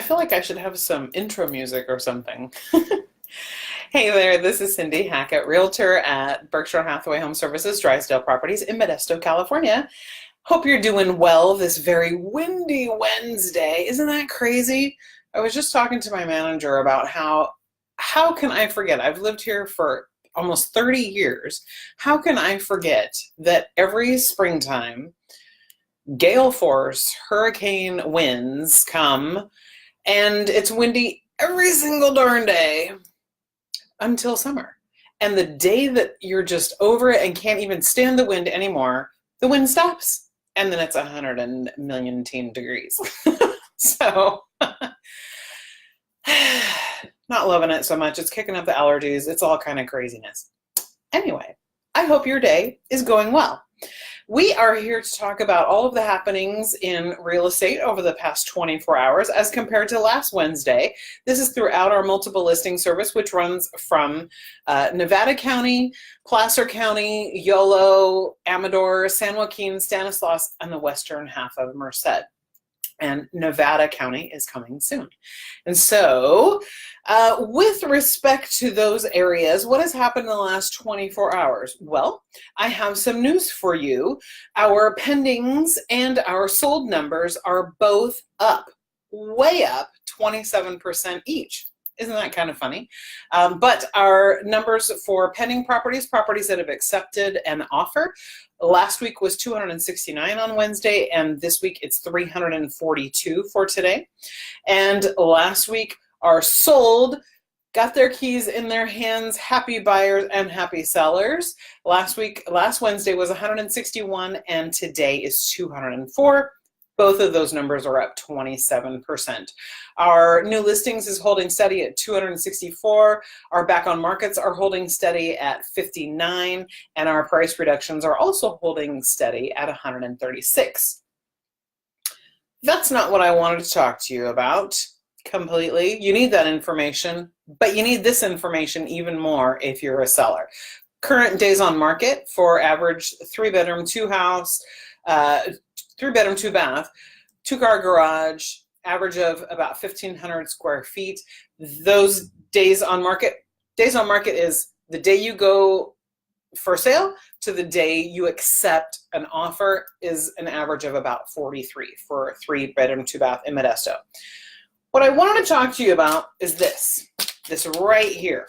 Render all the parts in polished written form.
feel like I should have some intro music or something. Hey there, this is Cindy Hackett, Realtor at Berkshire Hathaway Home Services, Drysdale Properties in Modesto, California. Hope you're doing well this very windy Wednesday. Isn't that crazy? I was just talking to my manager about how can I forget? I've lived here for almost 30 years. How can I forget that every springtime, gale force, hurricane winds come and it's windy every single darn day until summer. And the day that you're just over it and can't even stand the wind anymore, the wind stops. And then it's 100 million degrees. So, not loving it so much. It's kicking up the allergies. It's all kind of craziness. Anyway, I hope your day is going well. We are here to talk about all of the happenings in real estate over the past 24 hours as compared to last Wednesday. This is throughout our multiple listing service, which runs from Nevada County, Placer County, Yolo, Amador, San Joaquin, Stanislaus, and the western half of Merced. And Nevada County is coming soon. And so with respect to those areas, what has happened in the last 24 hours? Well, I have some news for you. Our pendings and our sold numbers are both up, way up, 27% each. Isn't that kind of funny? But our numbers for pending properties that have accepted an offer, last week was 269 on Wednesday, and this week it's 342 for today. And last week, our sold got their keys in their hands, happy buyers and happy sellers. Last Wednesday was 161, and today is 204. Both of those numbers are up 27%. Our new listings is holding steady at 264. Our back on markets are holding steady at 59, and our price reductions are also holding steady at 136. That's not what I wanted to talk to you about completely. You need that information, but you need this information even more if you're a seller. Current days on market for average 3-bedroom, 2-house, 3-bedroom, 2-bath, 2-car garage, average of about 1,500 square feet. Those days on market is the day you go for sale to the day you accept an offer is an average of about 43 for a 3-bedroom, 2-bath in Modesto. What I wanted to talk to you about is this right here.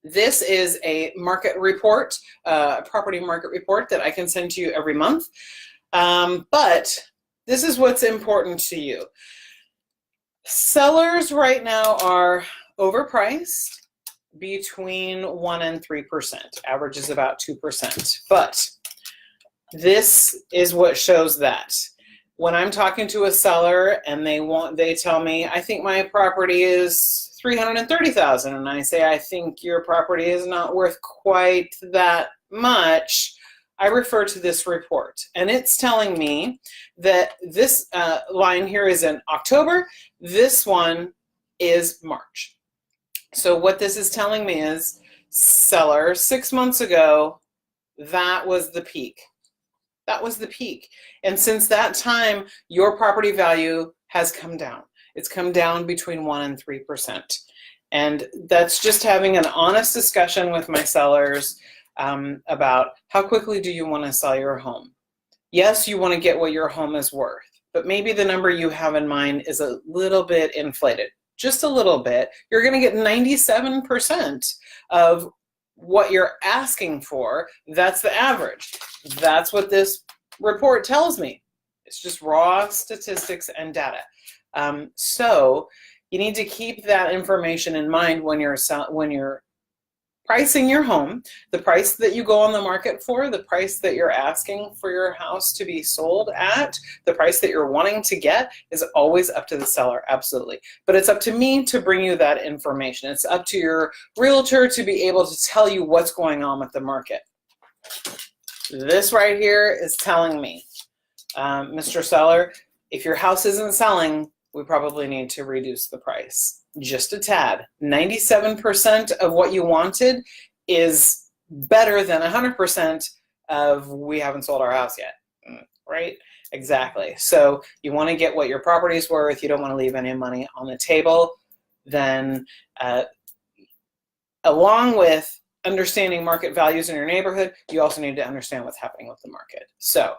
This is a market report, a property market report that I can send to you every month. But this is what's important to you. Sellers right now are overpriced between 1% and 3%. Average is about 2%. But this is what shows that. When I'm talking to a seller and they tell me, I think my property is $330,000, and I say, I think your property is not worth quite that much, I refer to this report, and it's telling me that this line here is in October, this one is March. So what this is telling me is, seller, 6 months ago, that was the peak. That was the peak. And since that time, your property value has come down. It's come down between 1% and 3%. And that's just having an honest discussion with my sellers about how quickly do you want to sell your home. Yes, you want to get what your home is worth, but maybe the number you have in mind is a little bit inflated, just a little bit. You're going to get 97% of what you're asking for. That's the average. That's what this report tells me. It's just raw statistics and data. So you need to keep that information in mind when you're pricing your home. The price that you go on the market for, the price that you're asking for your house to be sold at, the price that you're wanting to get is always up to the seller, absolutely. But it's up to me to bring you that information. It's up to your realtor to be able to tell you what's going on with the market. This right here is telling me, Mr. Seller, if your house isn't selling, we probably need to reduce the price just a tad. 97% of what you wanted is better than 100% of we haven't sold our house yet, right? Exactly. So you want to get what your property's worth. You don't want to leave any money on the table. Then, along with understanding market values in your neighborhood, you also need to understand what's happening with the market. So,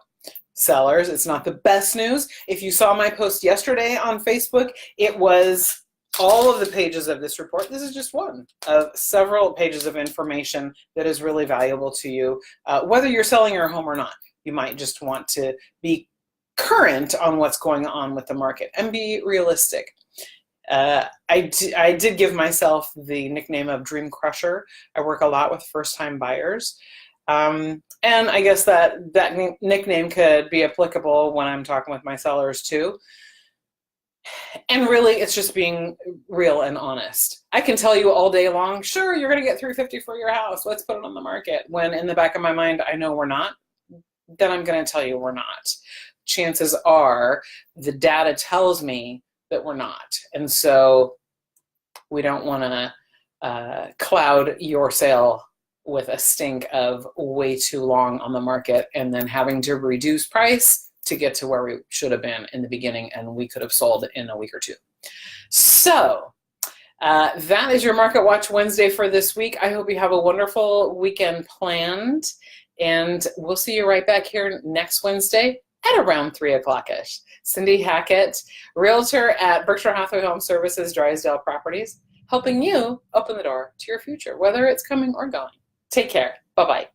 sellers, it's not the best news. If you saw my post yesterday on Facebook, it was all of the pages of this report. This is just one of several pages of information that is really valuable to you, whether you're selling your home or not. You might just want to be current on what's going on with the market and be realistic. I did give myself the nickname of Dream Crusher. I work a lot with first-time buyers. And I guess that nickname could be applicable when I'm talking with my sellers too. And really, it's just being real and honest. I can tell you all day long, sure, you're going to get $350 for your house. Let's put it on the market. When in the back of my mind, I know we're not. Then I'm going to tell you we're not. Chances are the data tells me that we're not. And so we don't want to cloud your sale with a stink of way too long on the market and then having to reduce price to get to where we should have been in the beginning, and we could have sold in a week or two. So that is your Market Watch Wednesday for this week. I hope you have a wonderful weekend planned, and we'll see you right back here next Wednesday at around 3 o'clock-ish. Cindy Hackett, realtor at Berkshire Hathaway Home Services, Drysdale Properties, helping you open the door to your future, whether it's coming or going. Take care. Bye-bye.